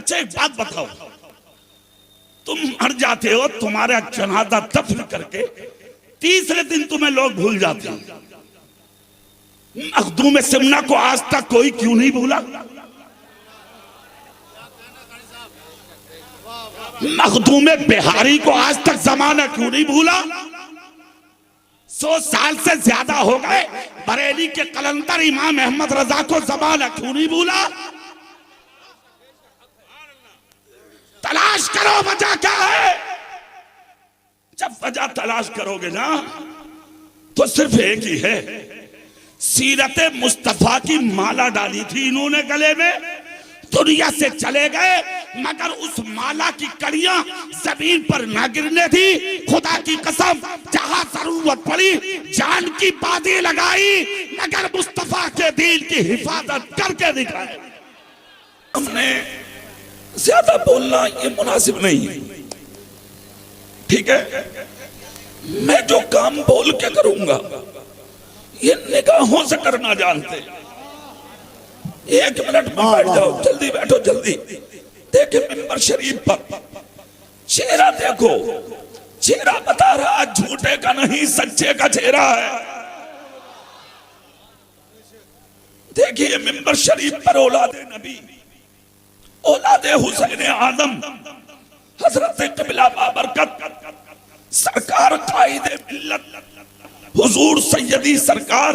अच्छा एक बात बताओ, तुम मर जाते हो, तुम्हारा जनाजा दफन करके तीसरे दिन तुम्हें लोग भूल जाते हैं। मखदूम सिमना को आज तक कोई क्यों नहीं भूला? मखदूम बिहारी को आज तक जमाना क्यों नहीं भूला? 100 साल से ज्यादा हो गए बरेली के कलंदर इमाम अहमद रजा को जमाना क्यों नहीं भूला? तलाश करो वजह क्या है। जब वजह तलाश करोगे ना तो सिर्फ एक ही है, सीरत मुस्तफा की माला डाली थी इन्होंने गले में, दुनिया से चले गए, मगर उस माला की कड़ियां जमीन पर न गिरने थी। खुदा की कसम, जहां जरूरत पड़ी जान की बातें लगाई, मगर मुस्तफा के दीन की हिफाजत करके दिखाए। हमने ज्यादा बोलना ये मुनासिब नहीं है, ठीक है? मैं जो काम बोल के करूंगा ये निगाहों से करना जानते। 1 मिनट में बैठ जाओ, जल्दी बैठो, जल्दी। देखे मिंबर शरीफ पर चेहरा देखो, चेहरा बता रहा झूठे का नहीं सच्चे का चेहरा है। देखिए मिंबर शरीफ पर औलादे नबी, औलादे हुसैन आदम, हजरत क़िबला बाबरकत सरकार कायदे मिल्लत हुजूर सैयदी सरकार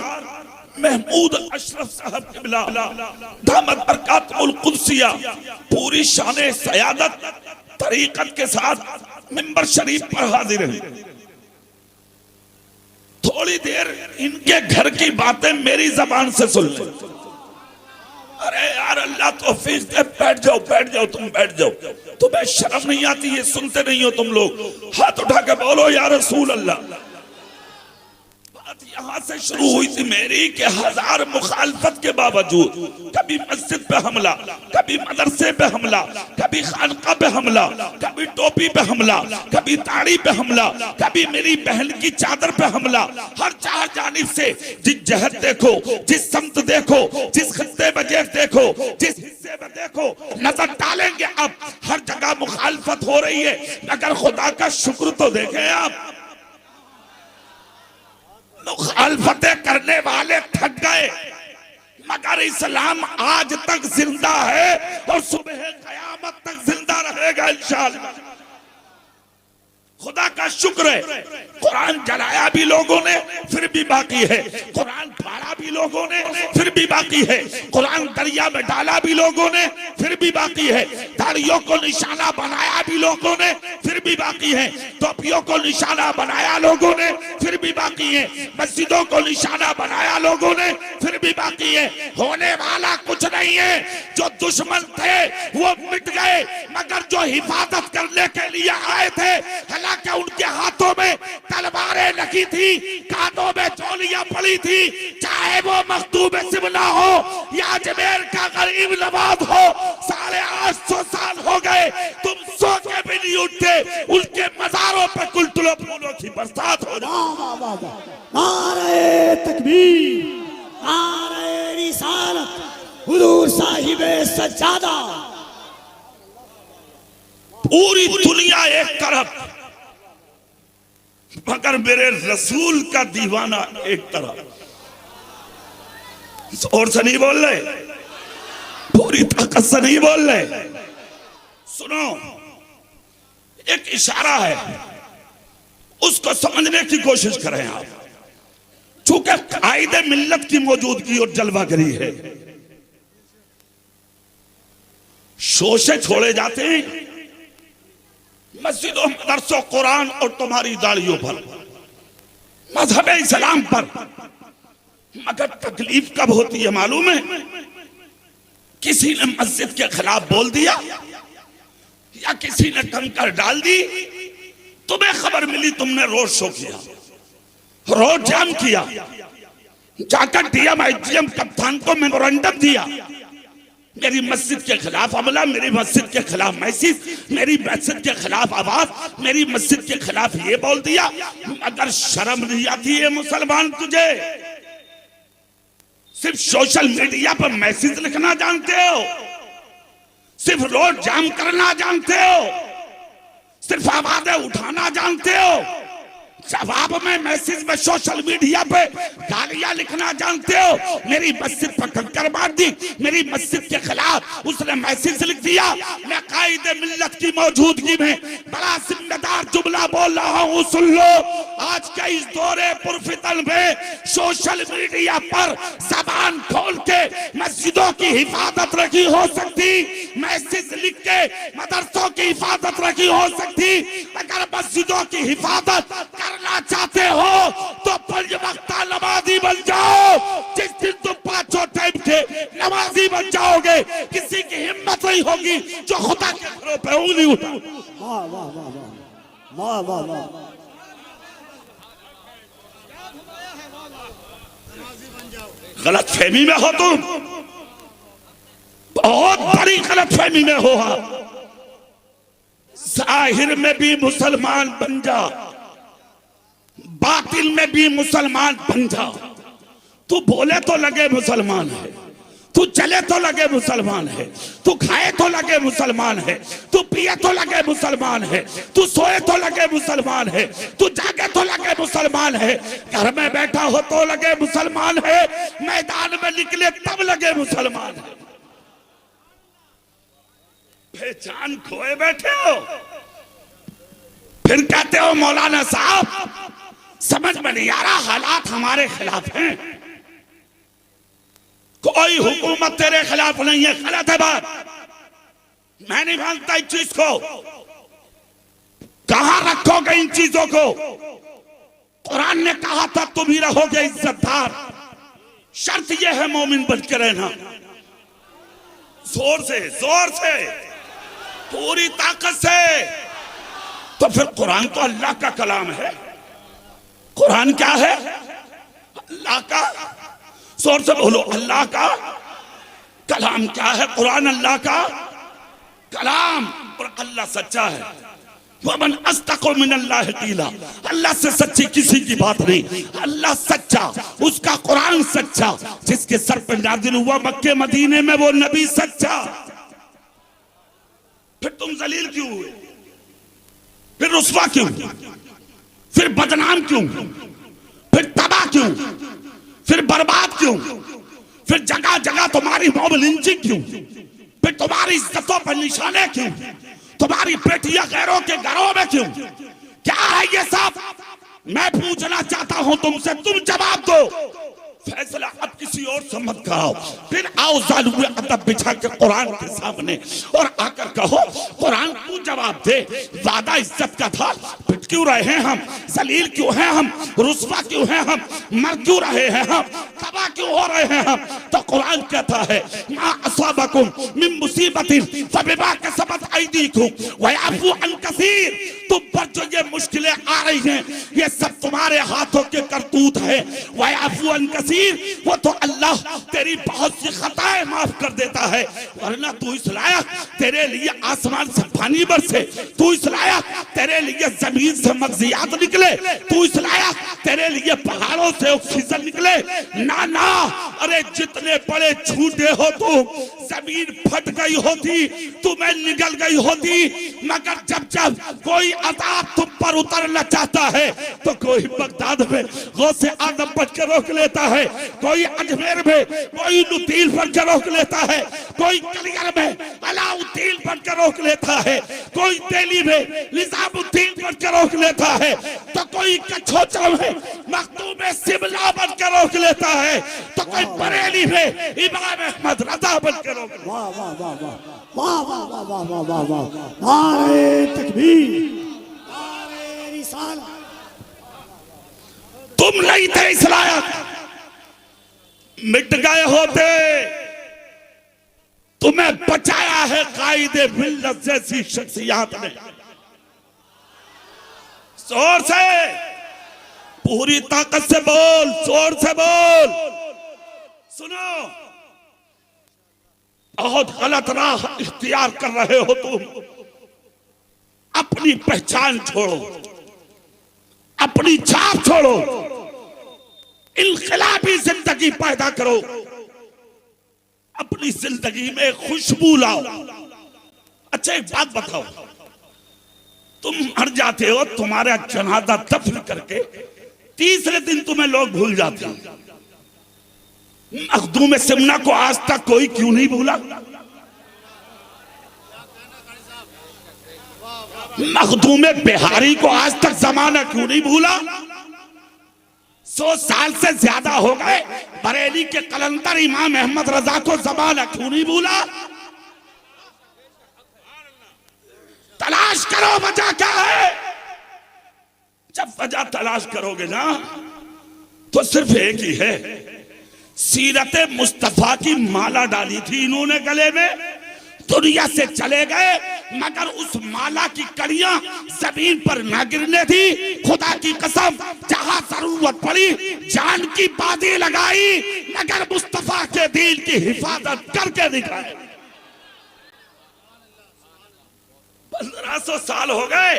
महमूद अशरफ साहब क़िबला दामत बरकातुल कुद्सिया पूरी शान सयादत तरीकत के साथ मिंबर शरीफ पर हाजिर हैं। थोड़ी देर इनके घर की बातें मेरी जबान से सुन ले। अरे यार अल्लाह तौफीक दे, बैठ जाओ, बैठ जाओ, तुम बैठ जाओ। तुम्हें शर्म नहीं आती? ये सुनते नहीं हो तुम लोग? हाथ उठा के बोलो या रसूल अल्लाह। यहां से शुरू हुई थी मेरी कि 1000 मुखालफत के बावजूद, कभी मस्जिद पे हमला, कभी मदरसे पे हमला, कभी खानका पे हमला, कभी टोपी पे हमला, कभी ताड़ी पे हमला, कभी मेरी बहन की चादर पे हमला। हर 4 जानिब से जिस जहत देखो, जिस समत देखो, जिस खत्ते में देखो, जिस हिस्से में देखो, नजर डालेंगे अब हर जगह मुखालफत हो रही है। मगर खुदा का शुक्र तो देखें आप, मुखालफतें करने वाले थक गए, मगर इस्लाम आज तक जिंदा है और सुबह कयामत तक जिंदा रहेगा इंशाअल्लाह। खुदा का शुक्र है, कुरान जलाया भी लोगों ने फिर भी बाकी है, कुरान फाड़ा भी लोगों ने फिर भी बाकी है, कुरान दरिया में डाला भी लोगों ने फिर भी बाकी है, दाढ़ियों को निशाना बनाया भी लोगों ने फिर भी बाकी है, टोपियों को निशाना बनाया लोगों ने फिर भी बाकी है, मस्जिदों को निशाना बनाया लोगों ने फिर भी बाकी है। होने वाला कुछ नहीं है। जो दुश्मन थे वो मिट गए, मगर जो हिफाजत करने के लिए आए थे, हालांकि उनके हाथों में तलवारें लगी थी, कांधों में झोलियां पड़ी थी, चाहे वो मखदूम सिमना हो या अजमेर का गरीब नवाज हो, 850 साल हो गए, तुम सो के भी नहीं उठते, उनके मजारों पर कुलतुलो फूलों की बरसात हो रही। नारे तकबीर, नारे रिसालत, हुजूर साहिबे सज्जादा। पूरी दुनिया एक तरफ, मगर मेरे रसूल का दीवाना एक तरफ। और से नहीं बोल रहे, पूरी ताकत से नहीं बोल रहे। सुनो, एक इशारा है, उसको समझने की कोशिश करें आप। चूंकि कायदे मिल्लत की मौजूदगी और जलवागरी है, शोशे छोड़े जाते हैं मस्जिदों, मदरसों, कुरान और तुम्हारी दाढ़ियों पर, मजहब इस्लाम पर। मगर तकलीफ कब होती है मालूम है? किसी ने मस्जिद के खिलाफ बोल दिया या किसी ने कंकर डाल दी, तुम्हें खबर मिली, तुमने रोड शो किया, रोड जाम किया, जाकर डीएम आईजीएम कप्तान को मेमोरेंडम दिया, मेरी मस्जिद के खिलाफ हमला, मेरी मस्जिद के खिलाफ मैसेज, मेरी मस्जिद के खिलाफ आवाज, मेरी मस्जिद के खिलाफ ये बोल दिया। अगर शर्म नहीं आती है मुसलमान तुझे? सिर्फ सोशल मीडिया पर मैसेज लिखना जानते हो, सिर्फ रोड जाम करना जानते हो, सिर्फ आवाजें उठाना जानते हो, जवाब में मैसेज में सोशल मीडिया पे गालियां लिखना जानते हो। मेरी मस्जिद पर कंकर मार दी, मेरी मस्जिद के खिलाफ उसने मैसेज लिख दिया। मैं कायदे मिल्लत की मौजूदगी में बड़ा जिम्मेदार जुमला बोल रहा हूं, सुन लो। आज के इस दौरे पुरफितन में सोशल मीडिया पर जबान खोल के मस्जिदों की हिफाजत रखी हो सकती, मैसेज लिख के मदरसों की हिफाजत रखी हो सकती। अगर मस्जिदों की हिफाजत करना चाहते हो तो 5 वक्ता नमाजी बन जाओ। जिस दिन तुम 5 टाइम के नमाजी बन जाओगे, किसी की हिम्मत नहीं होगी जो खुदा के घरों पे उंगली उठा। वाह वाह वाह वाह वाह वाह वाह। गलत फहमी में हो तुम, बहुत बड़ी गलत फहमी में हो। जाहिर में भी मुसलमान बन जा, बातिल में भी मुसलमान बन जा। तू बोले तो लगे मुसलमान है, तू चले तो लगे मुसलमान है, तू खाए तो लगे मुसलमान है, तू पिए तो लगे मुसलमान है, तू सोए तो लगे मुसलमान है, तू जागे तो लगे मुसलमान है, घर में बैठा हो तो लगे मुसलमान है, मैदान में निकले तब लगे मुसलमान है। पहचान खोए बैठे हो, फिर कहते हो मौलाना साहब समझ में नहीं आ रहा, हालात हमारे खिलाफ हैं। कोई हुकूमत तेरे खिलाफ नहीं है, गलत है बात। मैं नहीं मानता इस चीज को। कहां रखोगे इन चीजों को? कुरान ने कहा था तुम ही रहोगे इज्जतदार, शर्त यह है मोमिन बन के रहना। जोर से पूरी ताकत से। तो फिर कुरान तो अल्लाह का कलाम है। कुरान क्या है? अल्लाह का, जोर से बोलो, अल्लाह का कलाम। क्या है कुरान? अल्लाह का कलाम। और अल्लाह सच्चा है। वमन अस्दक़ु मिनल्लाहि क़ीला, अल्लाह से सच्ची किसी की बात नहीं। अल्लाह सच्चा, उसका कुरान सच्चा, जिसके सर पर नाज़िल हुआ मक्के मदीने में वो नबी सच्चा। फिर तुम जलील क्यों हुए? फिर रुस्वा क्यों? फिर बदनाम क्यों? फिर तबाह क्यों? फिर बर्बाद क्यों? फिर जगह जगह तुम्हारी मॉब लिंचिंग क्यों? फिर तुम्हारी इज्जतों पर निशाने क्यों? तुम्हारी बेटियां गैरों के घरों में क्यों? क्या है ये सब? मैं पूछना चाहता हूं तुमसे, तुम जवाब दो। फैसला अब किसी और से मत कराओ। फिर आओ जालुए अदब बिछा के कुरान के सामने और आकर कहो कुरान तू जवाब दे। वादा इज्जत का था, पिट क्यों रहे हैं हम? जलील क्यों हैं हम? रुस्वा क्यों हैं हम? मर क्यों रहे हैं हम? तबाह क्यों हो रहे हैं हम? तो कुरान कहता है मा असाबकुम मिन मुसीबतिन फबिमा कसबत अयदीकुम व याफू अन कसीर। तुम पर जो ये मुश्किलें आ रही हैं ये सब तुम्हारे हाथों के करतूत है। व याफू अन कसीर, वो तो अल्लाह तेरी बहुत सी खताएं माफ कर देता है। वरना तू इस लायक तेरे लिए आसमान से पानी बरसे, तू इस लायक तेरे लिए जमीन से मगजियात निकले, तू इस लायक तेरे लिए पहाड़ों से ऑक्सीजन निकले। ना ना, अरे जितने बड़े झूठे हो तुम, जमीन फट गई होती, तुम्हें निगल गई होती। मगर जब जब कोई अज़ाब तुम पर उतरना चाहता है तो कोई बगदाद में गौसे आदम बन के रोक लेता है, कोई अजमेर में कोई नुतील बन के रोक लेता है, कोई कलियर में अलाउद्दीन बन के रोक लेता है, कोई दिल्ली में निजामुद्दीन बन के रोक लेता है, तो कोई कछोचा में मखदूम शिमला बन के रोक लेता है, तो कोई बरेली में इमाम अहमद रजा बन के रोक। वाह वाह वाह वाह वाह वाह वाह वाह वाह वाह वाह। नारे तकबीर, नारे रिसालत। तुम नहीं थे इस लायक, मिट गए होते। तुम्हें बचाया है कायदे मिल्लत जैसी शख्सियत ने। जोर से, पूरी ताकत से बोल, जोर से बोल। सुनो, बहुत गलत राह इख्तियार कर रहे हो तुम। अपनी पहचान छोड़ो, अपनी छाप छोड़ो, इनकलाबी जिंदगी पैदा करो, अपनी जिंदगी में खुशबू लाओ। अच्छा एक बात बताओ, तुम मर जाते हो, तुम्हारा जनाजा दफन करके तीसरे दिन तुम्हें लोग भूल जाते हैं। मखदूम सिमना को आज तक कोई क्यों नहीं भूला? मखदूम बिहारी को आज तक जमाना क्यों नहीं भूला? 100 साल से ज्यादा हो गए बरेली के कलंदर इमाम अहमद रजा को जमाना क्यों नहीं भूला? तलाश करो वजह क्या है। जब वजह तलाश करोगे ना तो सिर्फ एक ही है, सीरत मुस्तफा की माला डाली थी इन्होंने गले में, दुनिया से चले गए, मगर उस माला की कड़ियां जमीन पर न गिरने थी। खुदा की कसम, जहां जरूरत पड़ी जान की बाजी लगाई, मगर मुस्तफा के दीन की हिफाजत करके दिखाए। 1500 साल हो गए,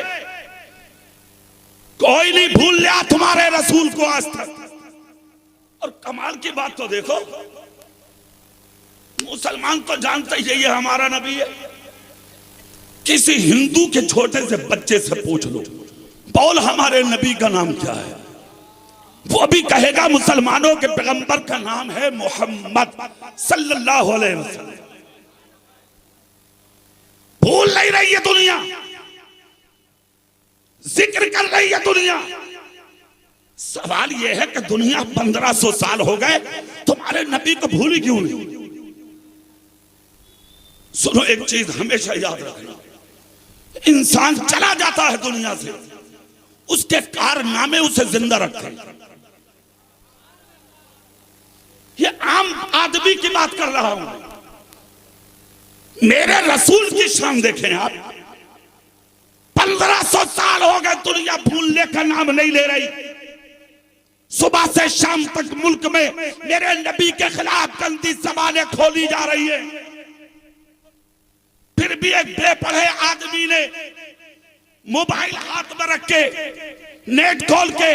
कोई नहीं भूल लिया तुम्हारे रसूल को आज तक। और कमाल की बात तो देखो, मुसलमान तो जानते ही ये हमारा नबी है। किसी हिंदू के छोटे से बच्चे से पूछ लो, बोल हमारे नबी का नाम क्या है, वो भी कहेगा मुसलमानों के पैगंबर का नाम है मोहम्मद सल्लल्लाहु अलैहि वसल्लम। भूल नहीं रही है दुनिया, जिक्र कर रही है दुनिया। सवाल यह है कि दुनिया 1500 साल हो गए, तुम्हारे नबी को भूली क्यों नहीं? सुनो एक चीज हमेशा याद रखना, इंसान चला जाता है दुनिया से, उसके कारनामे उसे जिंदा रखते हैं। ये आम आदमी की बात कर रहा हूं, मेरे रसूल की शान देखें आप। 1500 साल हो गए, दुनिया भूलने का नाम नहीं ले रही। सुबह से शाम तक मुल्क में मेरे नबी के खिलाफ गंदी जबानें खोली जा रही है, फिर भी एक बेपढ़े आदमी ने मोबाइल हाथ में रख के, नेट खोल के,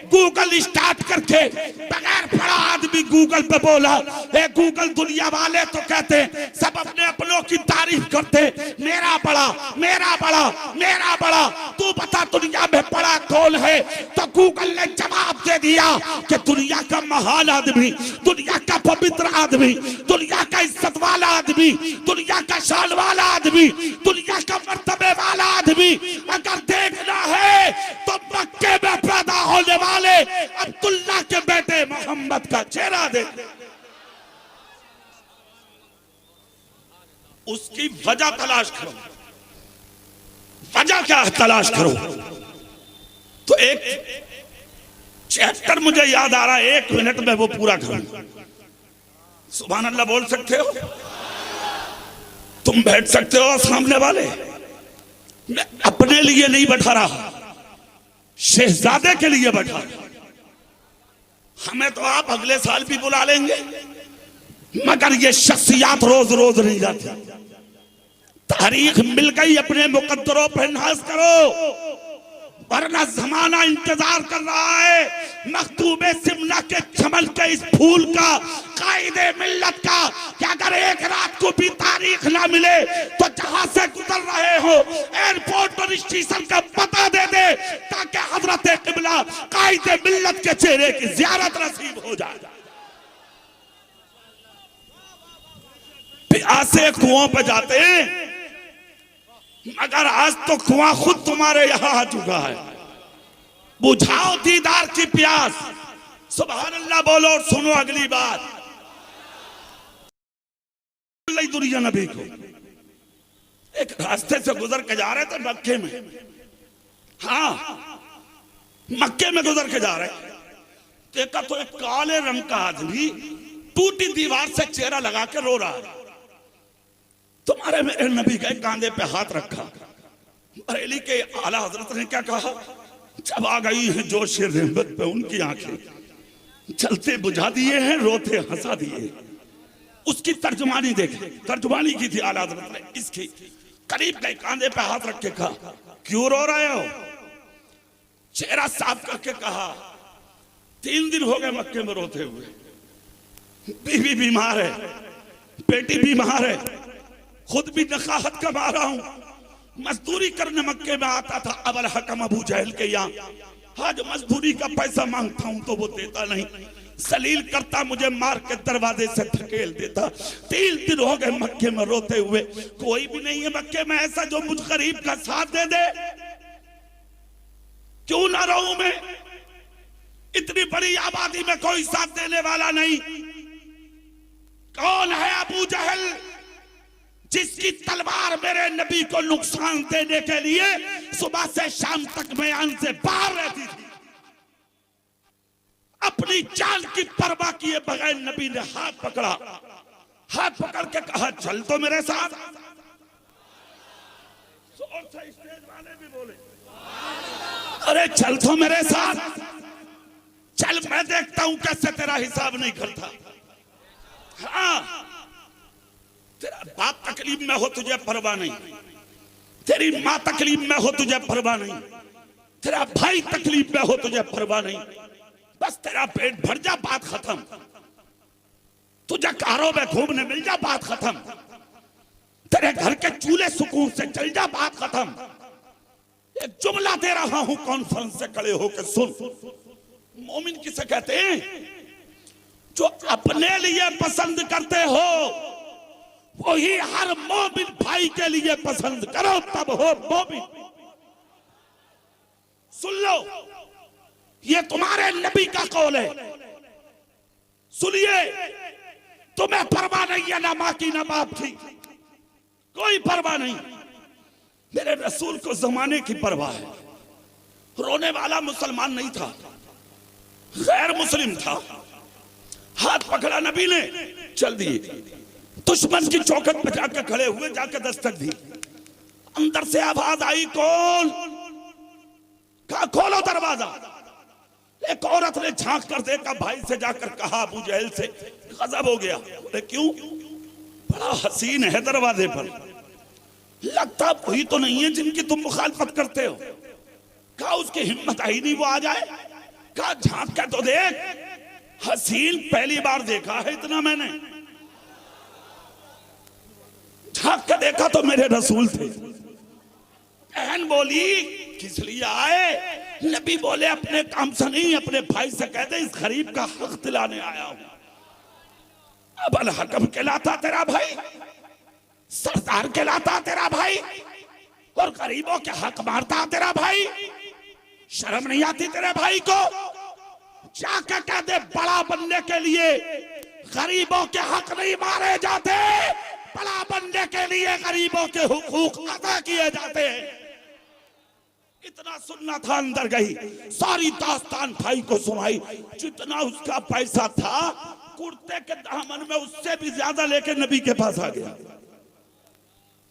गूगल स्टार्ट करके, बगैर पढ़ा आदमी गूगल पे बोला, ए गूगल दुनिया वाले तो कहते सब अपने अपनों की तारीफ करते, मेरा बड़ा मेरा बड़ा मेरा बड़ा, तू बता दुनिया में बड़ा कौन है? तो गूगल ने जवाब दे दिया कि दुनिया का महान आदमी, दुनिया का पवित्र आदमी, दुनिया का इज्जत वाला आदमी, दुनिया का शान वाला आदमी, दुनिया का मर्तबे वाला आदमी अगर देखना है तो मक्के में पैदा होने वाले अब्दुल्ला के बेटे मोहम्मद का चेहरा देख। उसकी वजह तलाश करो, वजह क्या तलाश करो। तो एक चैप्टर मुझे याद आ रहा है, 1 मिनट में वो पूरा करूं। सुभान अल्लाह बोल सकते हो? तुम बैठ सकते हो सामने वाले? मैं अपने लिए नहीं बैठा रहा, शहजादे के लिए बैठा। हमें तो आप अगले साल भी बुला लेंगे, मगर ये शख्सियात रोज रोज नहीं जाती। तारीख मिल गई, अपने मुकद्दरों पर नाज करो, वरना जमाना इंतजार कर रहा है मखदूमे सिमना के चमन के इस फूल का, कायदे मिल्लत का, कि अगर एक रात को भी तारीख ना मिले तो जहां से गुजर रहे हो एयरपोर्ट और स्टेशन का पता दे दे, ताकि हजरत किबला कायदे मिल्लत के चेहरे की जियारत नसीब हो जाए। प्यासे कुओं पे जाते हैं, मगर आज तो कुआं खुद तुम्हारे यहां आ चुका है। बुझाओ दीदार की प्यास। सुभान अल्लाह बोलो और सुनो अगली बात। दुनिया नबी को एक रास्ते से गुजर के जा रहे थे मक्के में, हाँ मक्के में गुजर के जा रहे, देखा तो एक काले रंग का आदमी टूटी दीवार से चेहरा लगा के रो रहा है। तुम्हारे मेरे नबी के कांधे पे हाथ रखा। बरेली के आला हजरत ने क्या कहा, जब आ गई है जोश रहमत पे उनकी आंखें, चलते बुझा दिए हैं, रोते हंसा दिए। उसकी तर्जुमानी देखे, तर्जुमानी की थी आला हजरत ने इसकी। करीब गए, कांधे पे हाथ रख के कहा, क्यों रो रहे हो? चेहरा साफ करके कहा, 3 दिन हो गए मक्के में रोते हुए, बीवी बीमार है, बेटी बीमार है, खुद भी नकाहत कमा रहा हूं, मजदूरी करने मक्के में आता था अबल हकम अबू जहल के यहाँ। आज मजदूरी का पैसा मांगता हूं तो वो देता नहीं, सलील करता, मुझे मार के दरवाजे से धकेल देता। 3 दिन हो गए मक्के में रोते हुए, कोई भी नहीं है मक्के में ऐसा जो मुझ गरीब का साथ दे दे। क्यों ना रहूं मैं? इतनी बड़ी आबादी में कोई साथ देने वाला नहीं। कौन है अबू जहल जिसकी तलवार मेरे नबी को नुकसान देने के लिए सुबह से शाम तक बयान से बाहर रहती थी? अपनी जान की परवाह किए बगैर नबी ने हाथ पकड़ा, हाथ पकड़ के कहा चल तो मेरे साथ। और स्टेज वाले भी बोले अरे चल तो मेरे साथ, चल मैं देखता हूं कैसे तेरा हिसाब नहीं करता। हाँ, तेरा बाप तकलीफ में हो तुझे परवाह नहीं, तेरी माँ तकलीफ में हो तुझे परवाह नहीं, तेरा भाई तकलीफ में हो तुझे परवाह नहीं, बस तेरा पेट भर जा बात खत्म, तुझे कारों में घूमने मिल जा बात खत्म, तेरे घर के चूल्हे सुकून से चल जा बात खत्म। एक जुमला दे रहा हूं कॉन्फ्रेंस से खड़े होकर सुन। मोमिन किसे कहते हैं? जो अपने लिए पसंद करते हो वही हर मोमिन भाई के लिए पसंद करो, तब हो मोमिन। सुन लो, ये तुम्हारे नबी का कौल है, सुनिए। तुम्हें परवाह नहीं है ना मां की ना बाप की, कोई परवाह नहीं। मेरे रसूल को जमाने की परवाह है। रोने वाला मुसलमान नहीं था, गैर मुस्लिम था। हाथ पकड़ा नबी ने, चल दिए। दुश्मन की चौखट पे जाकर खड़े हुए, जाकर दस्तक दी। अंदर से आवाज आई, कौन? कहा खोलो दरवाजा। एक औरत ने झांक कर देखा, भाई से जाकर कहा अबू जहल से, गजब हो गया। बोले क्यों? बड़ा हसीन है दरवाजे पर, लगता वही तो नहीं है जिनकी तुम मुखालफत करते हो। कहा उसकी हिम्मत आई नहीं वो आ जाए। कहा झांक कर तो देख, हसीन पहली बार देखा है इतना मैंने। झांक कर देखा तो मेरे रसूल थे। बहन बोली किस लिए आए? नबी बोले अपने काम से नहीं, अपने भाई से कह दे इस गरीब का हक दिलाने आया हूं। अब अल हकम कहलाता तेरा भाई, सरदार कहलाता तेरा भाई, और गरीबों के हक मारता तेरा भाई। शर्म नहीं आती तेरे भाई को? जाकर कह दे बड़ा बनने के लिए गरीबों के हक नहीं मारे जाते, बड़ा बनने के लिए गरीबों के हुकूक अदा किए जाते हैं। इतना सुनना था, अंदर गई, सारी दास्तान भाई को सुनाई। जितना उसका पैसा था कुर्ते के दामन में उससे भी ज्यादा लेके नबी के पास आ गया।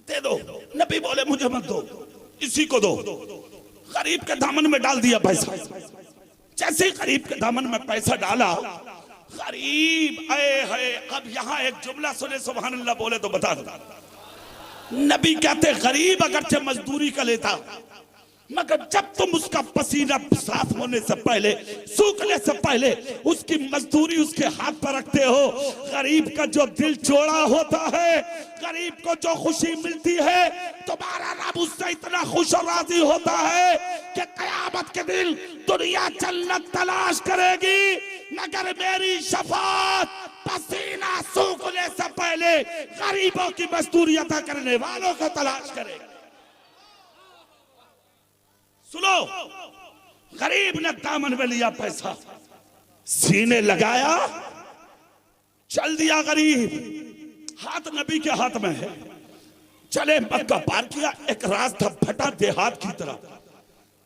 दे दो। नबी बोले मुझे मत दो, इसी को दो। गरीब के दामन में डाल दिया पैसा। जैसे ही गरीब के दामन में पैसा डाला, गरीब आए है। अब यहाँ एक जुमला सुने, सुभान अल्लाह बोले तो बता दो। नबी कहते गरीब अगरचे मजदूरी का लेता, मगर जब तुम उसका पसीना साफ होने से पहले, सूखने से पहले उसकी मजदूरी उसके हाथ पर रखते हो, गरीब का जो दिल चौड़ा होता है, गरीब को जो खुशी मिलती है, तुम्हारा रब उससे इतना खुश और राजी होता है कि कयामत के दिन दुनिया जन्नत तलाश करेगी, मगर मेरी शफाअत पसीना सूखने से पहले गरीबों की मजदूरी अदा करने वालों को तलाश करेगी। सुनो, गरीब ने दामन में लिया पैसा, सीने लगाया, चल दिया। गरीब हाथ नबी के हाथ में है, चले मक्का पार किया। एक रास्ता फटा देहात की तरफ,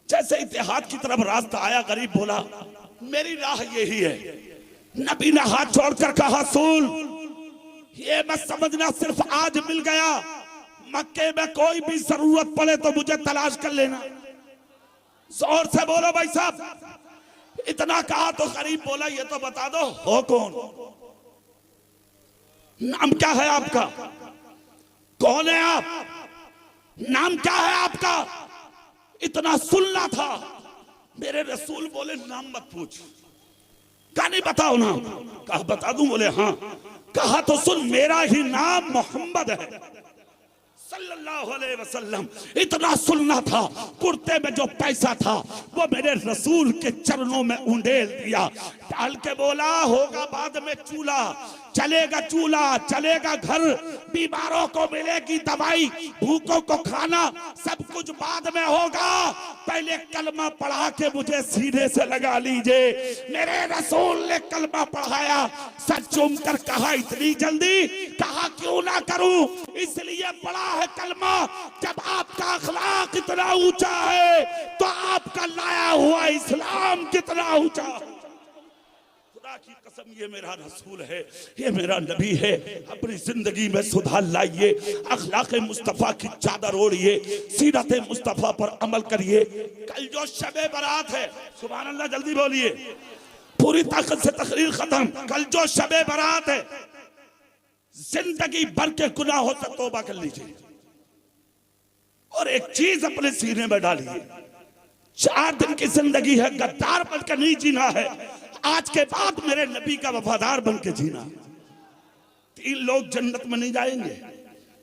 जैसे ही देहात की तरफ रास्ता आया, गरीब बोला मेरी राह यही है। नबी ने हाथ छोड़कर कहा सुन, ये मत समझना सिर्फ आज मिल गया, मक्के में कोई भी जरूरत पड़े तो मुझे तलाश कर लेना। जोर से बोलो भाई साहब। इतना कहा तो गरीब बोला ये तो बता दो हो कौन? नाम क्या है आपका? कौन है आप? नाम क्या है आपका? इतना सुनना था। मेरे रसूल बोले नाम मत पूछ। कहा नहीं बताओ नाम। कहा बता दूं? बोले हाँ। कहा तो सुन, मेरा ही नाम मोहम्मद है। सल्लल्लाहु अलैहि वसल्लम इतना सुनना था, कुर्ते में जो पैसा था वो मेरे रसूल के चरणों में उंडेल दिया, डाल के बोला होगा बाद में चूल्हा, चलेगा चूल्हा, चलेगा घर, बीमारों को मिलेगी दवाई, भूखों को खाना, सब कुछ बाद में होगा, पहले कलमा पढ़ा के मुझे सीने से लगा लीजिए। मेरे रसूल ने कलमा पढ़ाया, सर चूम कर कहा इतनी जल्दी, कहा क्यों ना करूं, इसलिए पढ़ा है कलमा, जब आपका अखलाक इतना ऊंचा है तो आपका लाया हुआ इस्लाम कितना ऊंचा। खुदा की कसम ये मेरा रसूल है, ये मेरा नबी है। अपनी जिंदगी में सुधार लाइए, अखलाक मुस्तफा की चादर ओढ़िए, सीरत मुस्तफा पर अमल करिए। कल जो शबे बारात है, सुभान अल्लाह, जल्दी बोलिए, पूरी ताकत से तकरीर खत्म। कल जो शबे बारात है, जिंदगी भर के गुनाहों से तौबा कर लीजिए और एक चीज अपने सीने में डालिए, 4 दिन की जिंदगी है, गद्दार बनकर नहीं जीना है, आज के बाद मेरे नबी का वफादार बन के जीना। 3 लोग जन्नत में नहीं जाएंगे,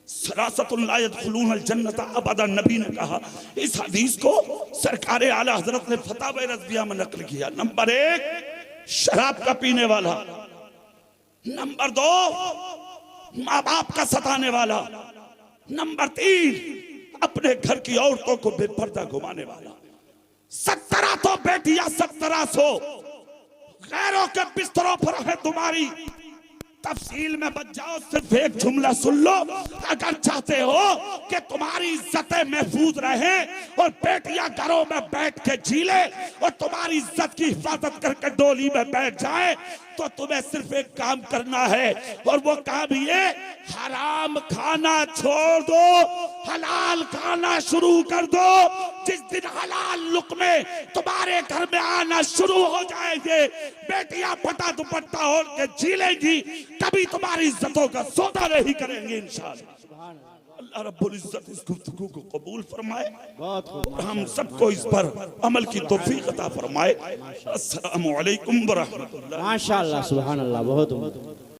सरासतुल ला यदखुलूनल जन्नत अबदा, नबी ने कहा। इस हदीस को सरकार आला हजरत ने फतवा रज़विया में नकल किया। नंबर 1 शराब का पीने वाला, नंबर 2 माँ बाप का सताने वाला, नंबर 3 अपने घर की औरतों को बेपर्दा घुमाने वाला। 17 तो बेटियां 1700 गैरों के बिस्तरों पर है तुम्हारी। तफसील में बच जाओ, सिर्फ एक जुमला सुन लो, अगर चाहते हो कि तुम्हारी इज्जतें महफूज रहे और बेटियां घरों में बैठ के जी ले और तुम्हारी इज्जत की हिफाजत करके डोली में बैठ जाए, तो तुम्हें सिर्फ एक काम करना है और वो काम ये, हराम खाना छोड़ दो, हलाल खाना शुरू कर दो। जिस दिन हलाल लुक़्मे तुम्हारे घर में आना शुरू हो जाएंगे, बेटियां फटा दुपट्टा ओढ़ के जी लेंगी, कभी तुम्हारी इज्जतों का सौदा नहीं करेंगे इंशाअल्लाह। अल्लाह रब्बुल इज्जत इस गुफ्तगू को कबूल फरमाए, हम सबको इस पर अमल की तौफीक अता फरमाए। अस्सलामु अलैकुम व रहमतुल्लाह। माशाअल्लाह, सुभान अल्लाह, बहुत